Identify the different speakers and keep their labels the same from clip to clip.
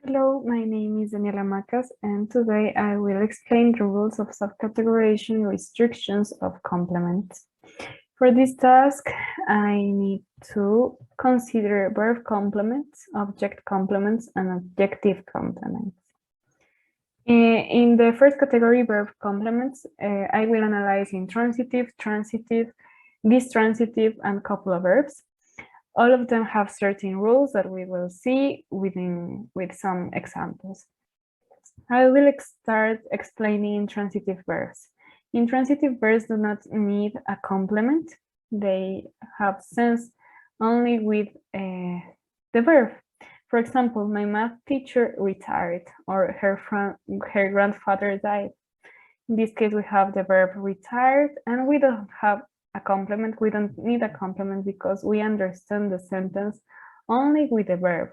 Speaker 1: Hello, my name is Daniela Macas, and today I will explain the rules of subcategorization restrictions of complements. For this task, I need to consider verb complements, object complements, and adjective complements. In the first category, verb complements, I will analyze intransitive, transitive, distransitive, and copula verbs. All of them have certain rules that we will see with some examples. I will start explaining intransitive verbs. Intransitive verbs do not need a complement. They have sense only with the verb. For example, my math teacher retired, or her grandfather died. In this case, we have the verb retired, and we don't have a complement. We don't need a complement because we understand the sentence only with the verb,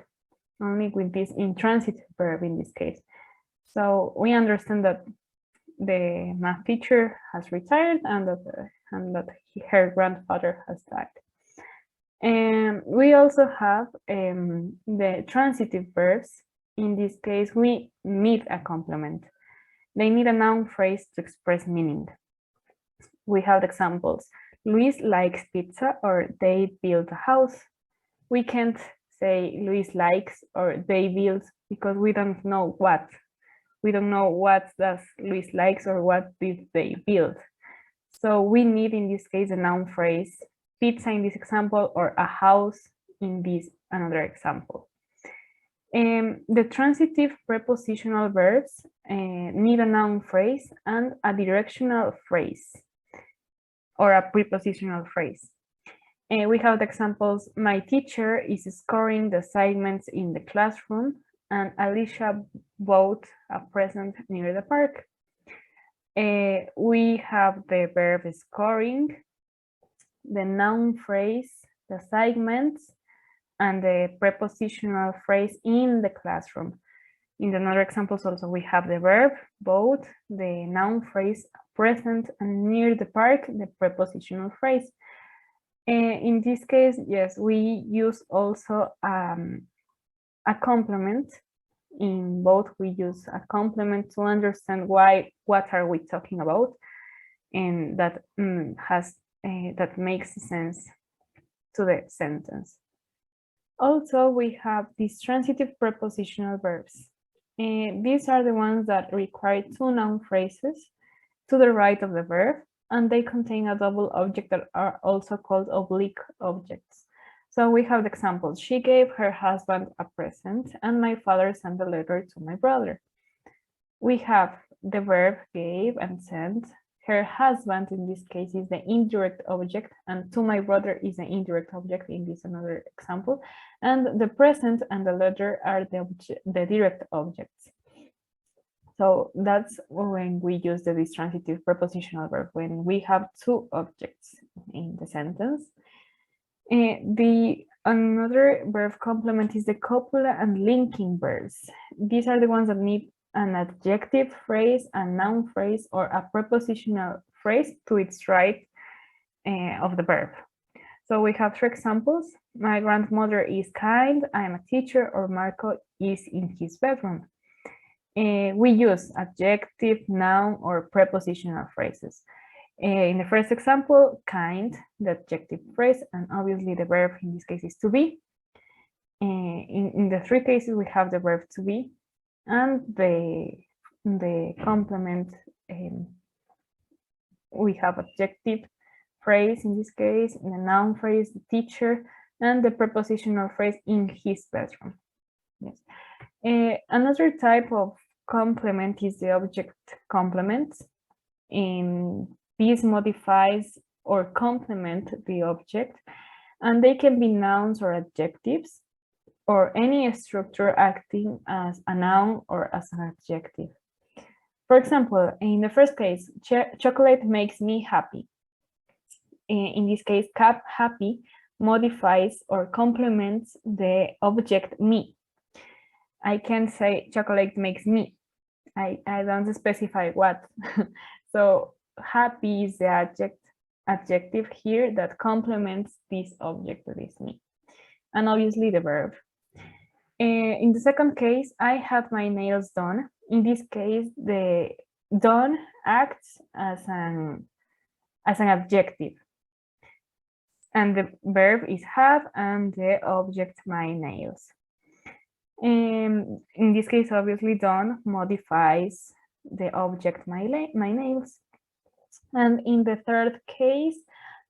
Speaker 1: only with this intransitive verb in this case. So we understand that the math teacher has retired and that her grandfather has died. And we also have the transitive verbs. In this case, we need a complement. They need a noun phrase to express meaning. We have examples. Luis likes pizza, or they build a house. We can't say Luis likes or they build because we don't know what. We don't know what does Luis likes or what did they build. So we need in this case a noun phrase, pizza in this example, or a house in this another example. The transitive prepositional verbs need a noun phrase and a directional phrase, or a prepositional phrase. We have the examples, my teacher is scoring the assignments in the classroom, and Alicia bought a present near the park. We have the verb scoring, the noun phrase, the assignments, and the prepositional phrase in the classroom. In the other examples also we have the verb, bought, the noun phrase, present, and near the park, the prepositional phrase. In this case, yes, we use also a complement. In both, we use a complement to understand what are we talking about, and that that makes sense to the sentence. Also, we have these transitive prepositional verbs. These are the ones that require two noun phrases to the right of the verb, and they contain a double object that are also called oblique objects. So we have the examples. She gave her husband a present, and my father sent a letter to my brother. We have the verb gave and sent. Her husband, in this case, is the indirect object, and to my brother is the indirect object in this another example. And the present and the letter are the direct objects. So that's when we use the distransitive prepositional verb, when we have two objects in the sentence. Another verb complement is the copula and linking verbs. These are the ones that need an adjective phrase, a noun phrase, or a prepositional phrase to its right of the verb. So we have three examples. My grandmother is kind, I am a teacher, or Marco is in his bedroom. We use adjective, noun, or prepositional phrases. In the first example, kind, the adjective phrase, and obviously the verb in this case is to be. In the three cases, we have the verb to be, and the complement, we have adjective phrase in this case, the noun phrase, the teacher, and the prepositional phrase in his bedroom. Yes. Another type of complement is the object complements. These modifies or complement the object, and they can be nouns or adjectives, or any structure acting as a noun or as an adjective. For example, in the first case, chocolate makes me happy. In this case, happy modifies or complements the object me. I can say chocolate makes me. I don't specify what. So happy is the adjective here that complements this object that is me. And obviously the verb. In the second case, I had my nails done. In this case, the done acts as an adjective. And the verb is have, and the object my nails. In this case, obviously, done modifies the object my nails. And in the third case,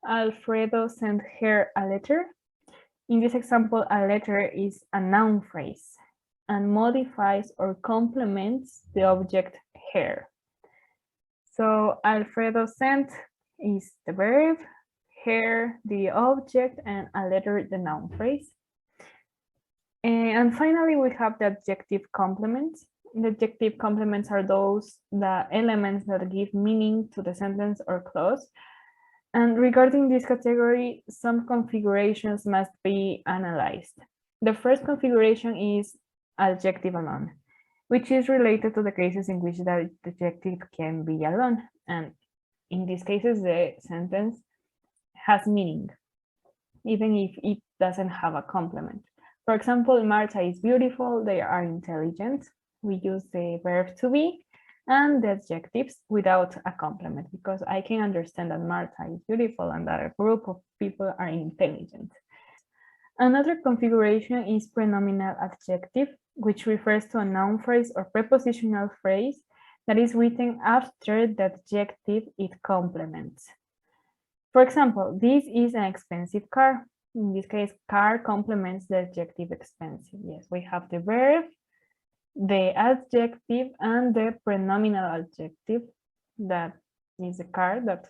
Speaker 1: Alfredo sent her a letter. In this example, a letter is a noun phrase and modifies or complements the object her. So Alfredo sent is the verb, her the object, and a letter the noun phrase. And finally, we have the adjective complements. The adjective complements are the elements that give meaning to the sentence or clause. And regarding this category, some configurations must be analyzed. The first configuration is adjective alone, which is related to the cases in which the adjective can be alone. And in these cases, the sentence has meaning, even if it doesn't have a complement. For example, Marta is beautiful, they are intelligent. We use the verb to be and the adjectives without a complement, because I can understand that Marta is beautiful and that a group of people are intelligent. Another configuration is predominant objective, which refers to a noun phrase or prepositional phrase that is written after the adjective it complements. For example, this is an expensive car. In this case, car complements the adjective expensive. Yes, we have the verb, the adjective, and the predominant objective, that is the car, that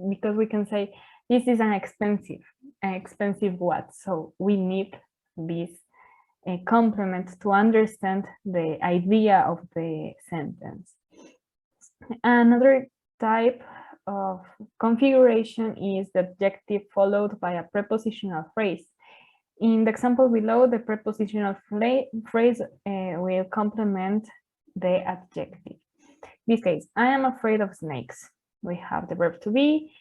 Speaker 1: because we can say this is an expensive what, so we need this complement to understand the idea of the sentence. Another type of configuration is the adjective followed by a prepositional phrase. In the example below, the prepositional phrase will complement the adjective. In this case, I am afraid of snakes. We have the verb to be,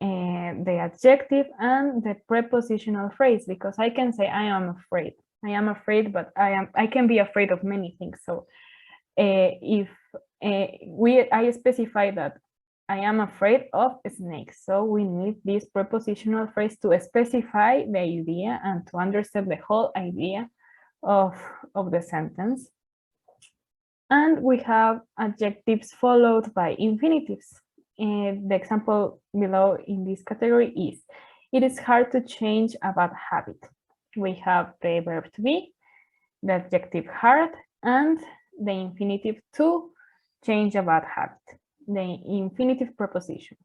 Speaker 1: the adjective, and the prepositional phrase, because I can say I am afraid. I am afraid, but I can be afraid of many things. So if I specify that I am afraid of snakes, so we need this prepositional phrase to specify the idea and to understand the whole idea of the sentence. And we have adjectives followed by infinitives. The example below in this category is, it is hard to change a bad habit. We have the verb to be, the adjective hard, and the infinitive to change a bad habit, the infinitive preposition.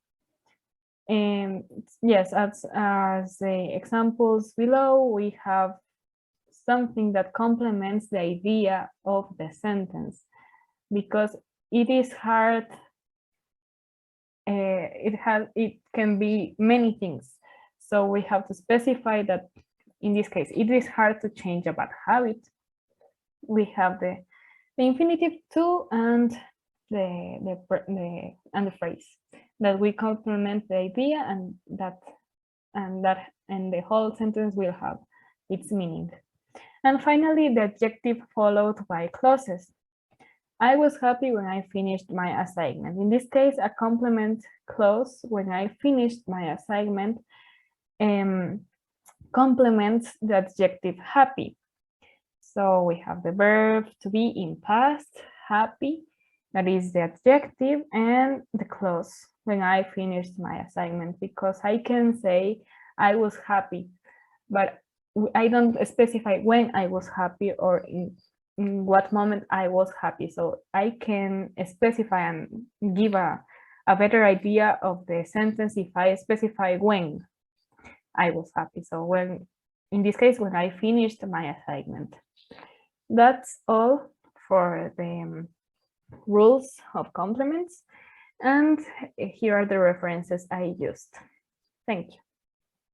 Speaker 1: And yes, as the examples below, we have something that complements the idea of the sentence, because it is hard. It can be many things. So we have to specify that in this case, it is hard to change a bad habit. We have the infinitive to and the phrase that we complement the idea, and the whole sentence will have its meaning. And finally, the adjective followed by clauses. I was happy when I finished my assignment. In this case, a complement clause, when I finished my assignment, complements the adjective happy. So we have the verb to be in past, happy, that is the adjective, and the clause, when I finished my assignment, because I can say I was happy, but I don't specify when I was happy or in what moment I was happy. So I can specify and give a better idea of the sentence if I specify when I was happy. So when, in this case, when I finished my assignment. That's all for the rules of complements. And here are the references I used. Thank you.